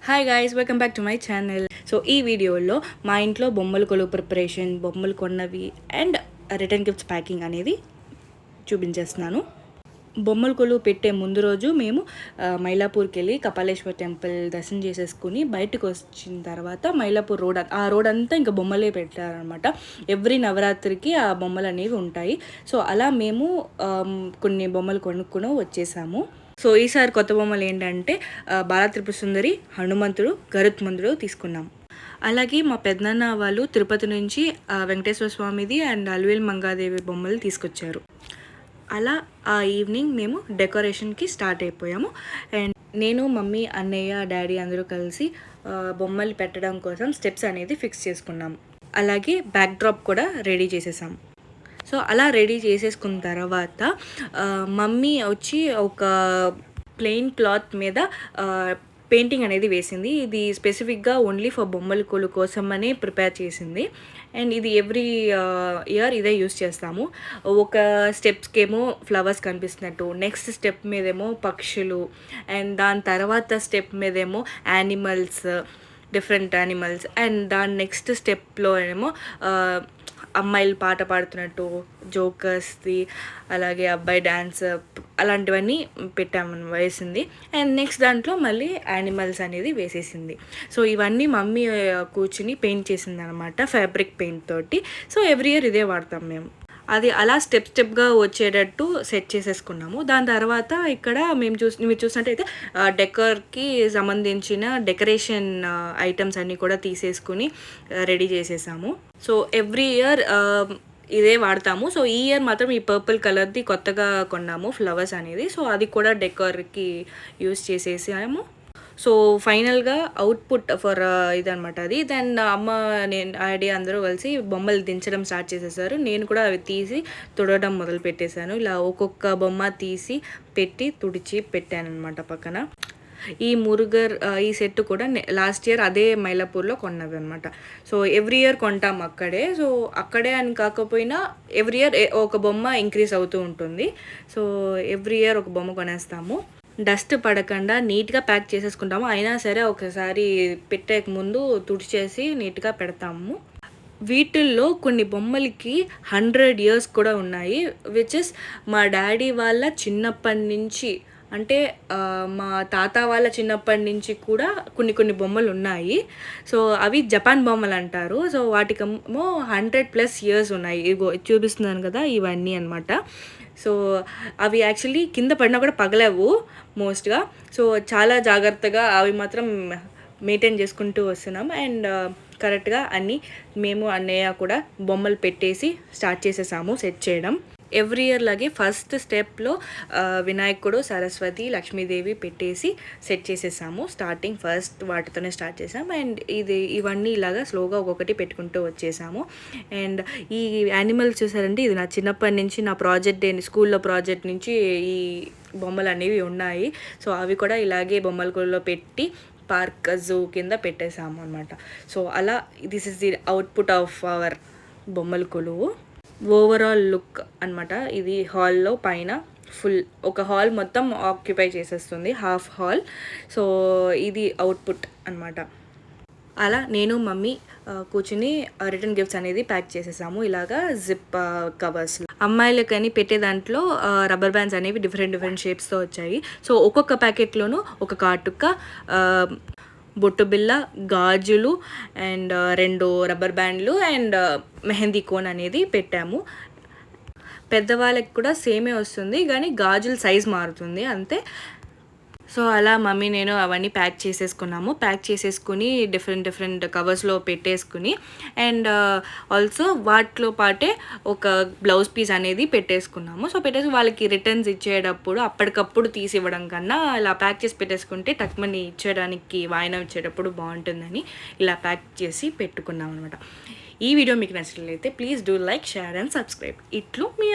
Hi guys, welcome back to my channel. So ఈ వీడియోలో మా ఇంట్లో బొమ్మల కొలువు ప్రిపరేషన్, బొమ్మలు కొన్నవి అండ్ రిటర్న్ గిఫ్ట్స్ ప్యాకింగ్ అనేది చూపించేస్తున్నాను. బొమ్మల కొలువు పెట్టే ముందు రోజు మేము మైలాపూర్కి వెళ్ళి కపాలేశ్వర్ టెంపుల్ దర్శనం చేసేసుకుని బయటకు వచ్చిన తర్వాత మైలాపూర్ రోడ్, ఆ రోడ్ అంతా ఇంకా బొమ్మలే పెట్టారనమాట. ఎవ్రీ నవరాత్రికి ఆ బొమ్మలు అనేవి ఉంటాయి. సో అలా మేము కొన్ని బొమ్మలు కొనుక్కొని వచ్చేసాము. సో ఈసారి కొత్త బొమ్మలు ఏంటంటే బాలా త్రిపుర సుందరి, హనుమంతుడు, గరుత్మంతుడు తీసుకున్నాం. అలాగే మా పెద్దనాన్న వాళ్ళు తిరుపతి నుంచి వెంకటేశ్వర స్వామిది అండ్ అలివేలు మంగాదేవి బొమ్మలు తీసుకొచ్చారు. అలా ఆ ఈవినింగ్ మేము డెకరేషన్కి స్టార్ట్ అయిపోయాము. అండ్ నేను, మమ్మీ, అన్నయ్య, డాడీ అందరూ కలిసి బొమ్మలు పెట్టడం కోసం స్టెప్స్ అనేది ఫిక్స్ చేసుకున్నాం. అలాగే బ్యాక్ డ్రాప్ కూడా రెడీ చేసేసాం. సో అలా రెడీ చేసేసుకున్న తర్వాత మమ్మీ వచ్చి ఒక ప్లెయిన్ క్లాత్ మీద పెయింటింగ్ అనేది వేసింది. ఇది స్పెసిఫిక్గా ఓన్లీ ఫర్ బొమ్మల కొలు కోసమని ప్రిపేర్ చేసింది. అండ్ ఇది ఎవ్రీ ఇయర్ ఇదే యూస్ చేస్తాము. ఒక స్టెప్స్కి ఏమో ఫ్లవర్స్ కనిపిస్తున్నట్టు, నెక్స్ట్ స్టెప్ మీదేమో పక్షులు, అండ్ దాని తర్వాత స్టెప్ మీదేమో యానిమల్స్, డిఫరెంట్ యానిమల్స్, అండ్ దాని నెక్స్ట్ స్టెప్లో ఏమో అమ్మాయిలు పాట పాడుతున్నట్టు, జోకర్స్ది, అలాగే అబ్బాయి డ్యాన్స్, అలాంటివన్నీ వేసింది. అండ్ నెక్స్ట్ దాంట్లో మళ్ళీ యానిమల్స్ అనేది వేసేసింది. సో ఇవన్నీ మమ్మీ కూర్చుని పెయింట్ చేసింది అనమాట, ఫ్యాబ్రిక్ పెయింట్ తోటి. సో ఎవ్రీ ఇయర్ ఇదే వాడతాం మేము. అది అలా స్టెప్గా వచ్చేటట్టు సెట్ చేసేసుకున్నాము. దాని తర్వాత ఇక్కడ మీరు చూసినట్టయితే డెకర్కి సంబంధించిన డెకరేషన్ ఐటమ్స్ అన్నీ కూడా తీసేసుకుని రెడీ చేసేసాము. సో ఎవ్రీ ఇయర్ ఇదే వాడతాము. సో ఈ ఇయర్ మాత్రం ఈ పర్పుల్ కలర్ది కొత్తగా కొన్నాము ఫ్లవర్స్ అనేది. సో అది కూడా డెకర్కి యూస్ చేసేసాము. సో ఫైనల్గా అవుట్పుట్ ఫర్ ఇదనమాట అది. దెన్ అమ్మ, నేను, డాడీ అందరూ కలిసి బొమ్మలు దించడం స్టార్ట్ చేసేసారు. నేను కూడా అవి తీసి తుడవడం మొదలు పెట్టేశాను. ఇలా ఒక్కొక్క బొమ్మ తీసి పెట్టి తుడిచి పెట్టాను అనమాట పక్కన. ఈ మురుగర్ ఈ సెట్ కూడా లాస్ట్ ఇయర్ అదే మైలాపూర్లో కొన్నవి అనమాట. సో ఎవ్రీ ఇయర్ కొంటాం అక్కడే. సో అక్కడే అని కాకపోయినా ఎవ్రీ ఇయర్ ఒక బొమ్మ ఇంక్రీజ్ అవుతూ ఉంటుంది. సో ఎవ్రీ ఇయర్ ఒక బొమ్మ కొనేస్తాము. డస్ట్ పడకుండా నీట్గా ప్యాక్ చేసేసుకుంటాము. అయినా సరే ఒకసారి పెట్టే ముందు తుడిచేసి నీట్గా పెడతాము. వీటిల్లో కొన్ని బొమ్మలకి 100 years కూడా ఉన్నాయి. విచ్ ఇస్ మా డాడీ వాళ్ళ చిన్నప్పటి నుంచి, అంటే మా తాత వాళ్ళ చిన్నప్పటి నుంచి కూడా కొన్ని బొమ్మలు ఉన్నాయి. సో అవి జపాన్ బొమ్మలు అంటారు. సో వాటికేమో 100+ years ఉన్నాయి. ఇగో చూపిస్తున్నాను కదా, ఇవన్నీ అనమాట. సో అవి యాక్చువల్లీ కింద పడినా కూడా పగలవు మోస్ట్గా. సో చాలా జాగ్రత్తగా అవి మాత్రం మెయింటైన్ చేసుకుంటూ వస్తున్నాం. అండ్ కరెక్ట్గా అన్నీ మేము, అన్నయ్య కూడా బొమ్మలు పెట్టేసి స్టార్ట్ చేసేసాము సెట్ చేయడం. ఎవ్రీ ఇయర్ లాగే ఫస్ట్ స్టెప్లో వినాయకుడు, సరస్వతి, లక్ష్మీదేవి పెట్టేసి సెట్ చేసేసాము. స్టార్టింగ్ ఫస్ట్ వాటితోనే స్టార్ట్ చేసాము. అండ్ ఇవన్నీ ఇలాగా స్లోగా ఒక్కొక్కటి పెట్టుకుంటూ వచ్చేసాము. అండ్ ఈ యానిమల్స్ చూసారంటే, ఇది నా చిన్నప్పటి నుంచి, నా స్కూల్లో ప్రాజెక్ట్ నుంచి ఈ బొమ్మలు అనేవి ఉన్నాయి. సో అవి కూడా ఇలాగే బొమ్మల కొలువులో పెట్టి పార్క్, జూ కింద పెట్టేసాము అనమాట. సో అలా this is the output of our బొమ్మల కొలువు. ఓవరాల్ లుక్ అనమాట. ఇది హాల్లో పైన ఫుల్ ఒక హాల్ మొత్తం ఆక్యుపై చేసేస్తుంది, హాఫ్ హాల్. సో ఇది అవుట్పుట్ అనమాట. అలా నేను, మమ్మీ కూర్చుని రిటర్న్ గిఫ్ట్స్ అనేది ప్యాక్ చేసేసాము. ఇలాగా జిప్ కవర్స్. అమ్మాయిలకని పెట్టే దాంట్లో రబ్బర్ బ్యాండ్స్ అనేవి డిఫరెంట్ షేప్స్తో వచ్చాయి. సో ఒక్కొక్క ప్యాకెట్లోనూ ఒక కాటుక, బొట్టు బిల్ల, గాజులు, అండ్ 2 రబ్బర్ బ్యాండ్లు, అండ్ మెహందీ కోన్ అనేది పెట్టాము. పెద్దవాళ్ళకి కూడా సేమే వస్తుంది, కానీ గాజుల సైజ్ మారుతుంది అంతే. సో అలా మమ్మీ, నేను అవన్నీ ప్యాక్ చేసేసుకుని డిఫరెంట్ కవర్స్లో పెట్టేసుకుని, అండ్ ఆల్సో వాటిలో పాటే ఒక బ్లౌజ్ పీస్ అనేది పెట్టేసుకున్నాము. సో పెట్టేసి వాళ్ళకి రిటర్న్స్ ఇచ్చేటప్పుడు అప్పటికప్పుడు తీసి ఇవ్వడం కన్నా ఇలా ప్యాక్ చేసి పెట్టేసుకుంటే టక్మని ఇచ్చేయడానికి, వాయినం ఇచ్చేటప్పుడు బాగుంటుందని ఇలా ప్యాక్ చేసి పెట్టుకున్నాం అనమాట. ఈ వీడియో మీకు నచ్చినట్లయితే please do like, share and subscribe. ఇట్లు మీ